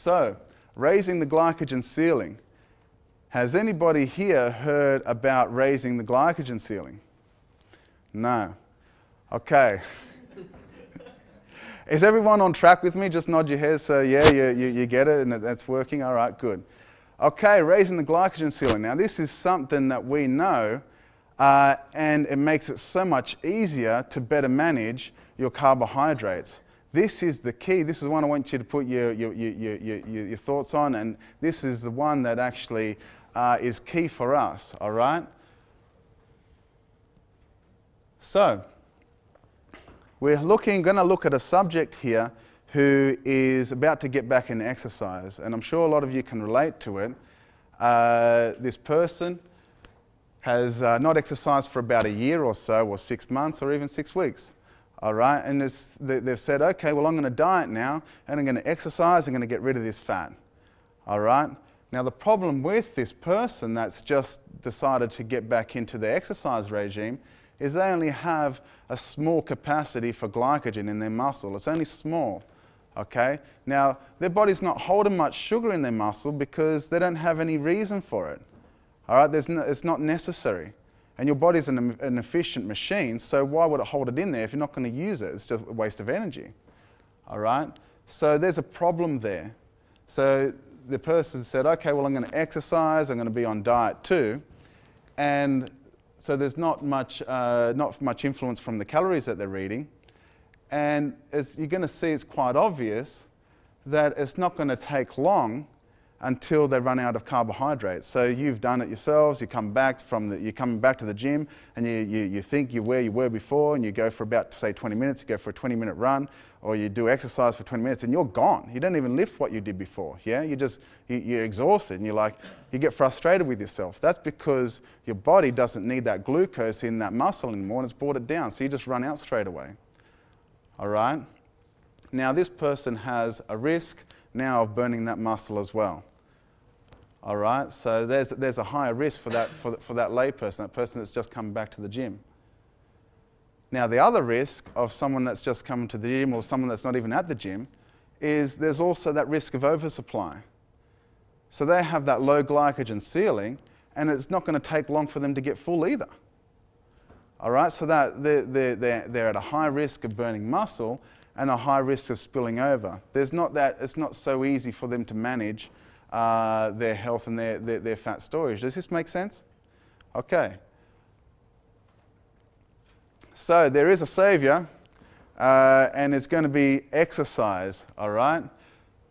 So, raising the glycogen ceiling. Has anybody here heard about raising the glycogen ceiling? No. Okay. Is everyone on track with me? Just nod your head so yeah, you get it and that's working. All right, good. Okay, raising the glycogen ceiling. Now this is something that we know and it makes it so much easier to better manage your carbohydrates. This is the key. This is one I want you to put your thoughts on, and this is the one that actually is key for us, all right? So, we're going to look at a subject here who is about to get back into exercise, and I'm sure a lot of you can relate to it. This person has not exercised for about a year or so, or 6 months, or even 6 weeks. All right, and they've said, okay, well, I'm going to diet now, and I'm going to exercise, I'm going to get rid of this fat. All right, now the problem with this person that's just decided to get back into their exercise regime is they only have a small capacity for glycogen in their muscle. It's only small, okay? Now, their body's not holding much sugar in their muscle because they don't have any reason for it. All right, it's not necessary. And your body's an efficient machine, so why would it hold it in there if you're not going to use it? It's just a waste of energy. All right? So there's a problem there. So the person said, okay, well, I'm going to exercise, I'm going to be on diet too. And so there's not much influence from the calories that they're eating. And you're going to see it's quite obvious that it's not going to take long until they run out of carbohydrates. So you've done it yourselves, you come back you're coming back to the gym and you think you're where you were before and you go for about, say, 20 minutes, you go for a 20-minute run or you do exercise for 20 minutes and you're gone. You don't even lift what you did before, yeah? You're exhausted and you get frustrated with yourself. That's because your body doesn't need that glucose in that muscle anymore and it's brought it down, so you just run out straight away. All right? Now this person has a risk now of burning that muscle as well. All right, so there's a higher risk for that layperson, that person that's just come back to the gym. Now the other risk of someone that's just come to the gym or someone that's not even at the gym is there's also that risk of oversupply. So they have that low glycogen ceiling and it's not going to take long for them to get full either. All right, so that they're at a high risk of burning muscle and a high risk of spilling over. It's not so easy for them to manage their health and their fat storage. Does this make sense? Okay. So there is a savior, and it's going to be exercise, all right?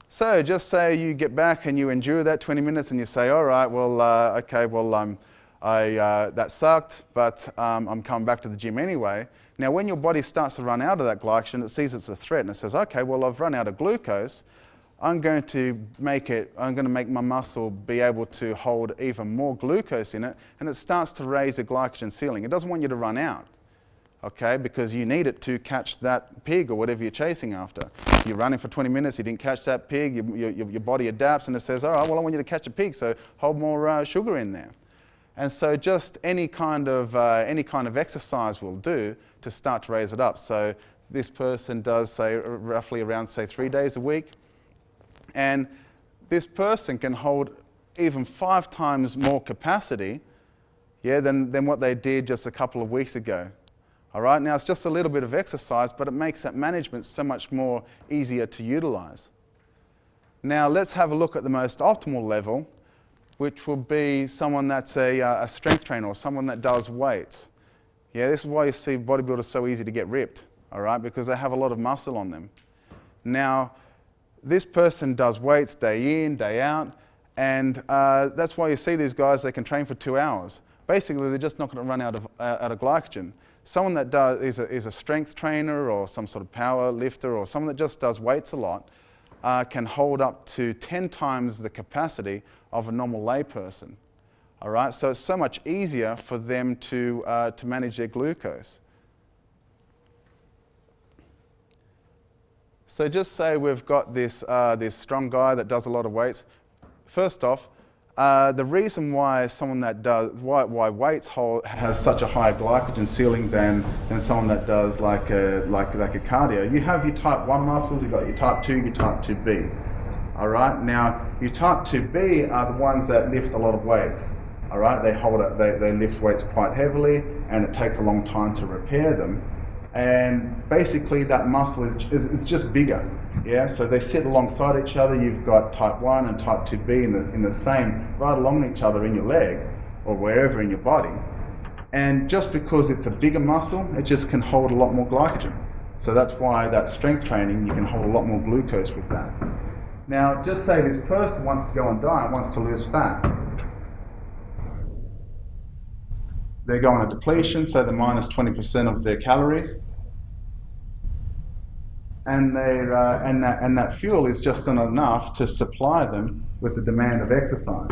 So just say you get back and you endure that 20 minutes and you say, all right, well, okay, well, that sucked, but I'm coming back to the gym anyway. Now, when your body starts to run out of that glycogen, it sees it's a threat and it says, okay, well, I've run out of glucose. I'm going to make my muscle be able to hold even more glucose in it, and it starts to raise the glycogen ceiling. It doesn't want you to run out, okay, because you need it to catch that pig or whatever you're chasing after. You're running for 20 minutes, you didn't catch that pig, your body adapts and it says, all right, well, I want you to catch a pig, so hold more sugar in there. And so just any kind of exercise will do to start to raise it up. So this person does, say, roughly around, say, 3 days a week. And this person can hold even 5 times more capacity, yeah, than what they did just a couple of weeks ago. All right, now it's just a little bit of exercise, but it makes that management so much more easier to utilize. Now let's have a look at the most optimal level, which will be someone that's a strength trainer or someone that does weights. Yeah, this is why you see bodybuilders so easy to get ripped, all right, because they have a lot of muscle on them. Now, this person does weights day in, day out, and that's why you see these guys, they can train for 2 hours. Basically, they're just not going to run out of glycogen. Someone that is a strength trainer or some sort of power lifter or someone that just does weights a lot can hold up to 10 times the capacity of a normal layperson. All right, so it's so much easier for them to manage their glucose. So just say we've got this strong guy that does a lot of weights. First off, the reason why someone that does why weights has such a high glycogen ceiling than someone that does like a cardio. You have your type 1 muscles, you've got your type 2, your type 2B. All right. Now, your type 2B are the ones that lift a lot of weights. All right. They hold it. They lift weights quite heavily, and it takes a long time to repair them. And basically, that muscle is just bigger. Yeah. So they sit alongside each other. You've got type 1 and type 2B in the same, right along each other in your leg or wherever in your body. And just because it's a bigger muscle, it just can hold a lot more glycogen. So that's why that strength training, you can hold a lot more glucose with that. Now, just say this person wants to go on diet, wants to lose fat. They go on a depletion, so they're minus 20% of their calories. And that fuel is just not enough to supply them with the demand of exercise.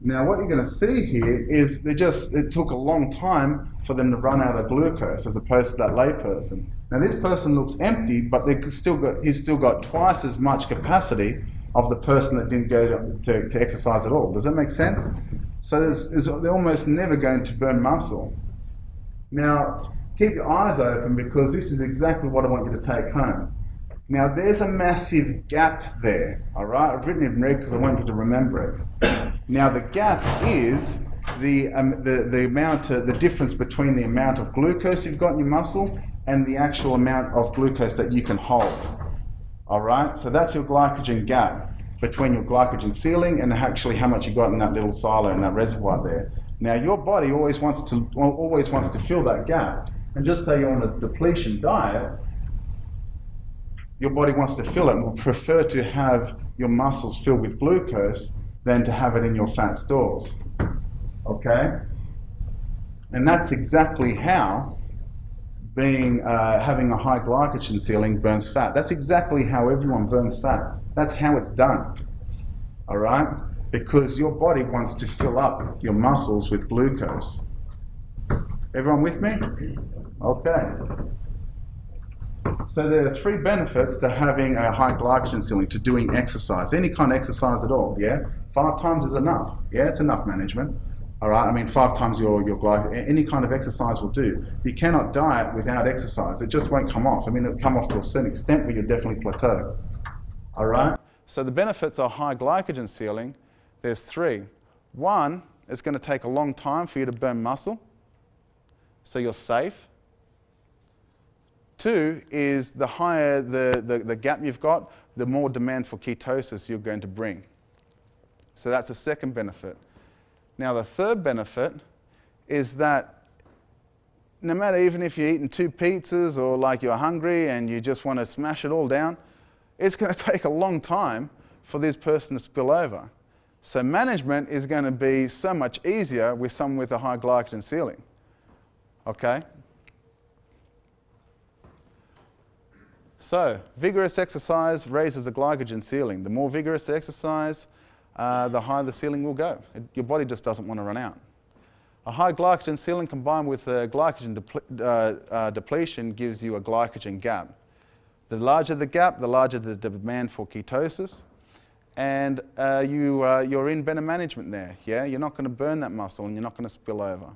Now, what you're going to see here is it took a long time for them to run out of glucose as opposed to that lay person. Now, this person looks empty, but he's still got twice as much capacity of the person that didn't go to exercise at all. Does that make sense? So they're almost never going to burn muscle. Now, keep your eyes open because this is exactly what I want you to take home. Now, there's a massive gap there, all right? I've written it in red because I want you to remember it. Now, the gap is the difference between the amount of glucose you've got in your muscle and the actual amount of glucose that you can hold, all right? So that's your glycogen gap between your glycogen ceiling and actually how much you got in that little silo, in that reservoir there. Now, your body always wants to fill that gap. And just say you're on a depletion diet, your body wants to fill it and will prefer to have your muscles filled with glucose than to have it in your fat stores, okay? And that's exactly how having a high glycogen ceiling burns fat. That's exactly how everyone burns fat. That's how it's done, all right? Because your body wants to fill up your muscles with glucose. Everyone with me? Okay. So there are 3 benefits to having a high glycogen ceiling, to doing exercise, any kind of exercise at all, yeah? 5 times is enough, yeah? It's enough management, all right? I mean, 5 times your glycogen, any kind of exercise will do. You cannot diet without exercise. It just won't come off. I mean, it'll come off to a certain extent, but you'll definitely plateau, all right? So the benefits of high glycogen ceiling, there's 3. 1, it's going to take a long time for you to burn muscle, so you're safe. 2 is the higher the gap you've got, the more demand for ketosis you're going to bring. So that's the second benefit. Now, the third benefit is that no matter, even if you're eating 2 pizzas or like you're hungry and you just want to smash it all down, it's going to take a long time for this person to spill over. So management is going to be so much easier with someone with a high glycogen ceiling. Okay? So, vigorous exercise raises the glycogen ceiling. The more vigorous the exercise, the higher the ceiling will go. Your body just doesn't want to run out. A high glycogen ceiling combined with a glycogen depletion gives you a glycogen gap. The larger the gap, the larger the demand for ketosis, and you're in better management there. Yeah? You're not going to burn that muscle and you're not going to spill over.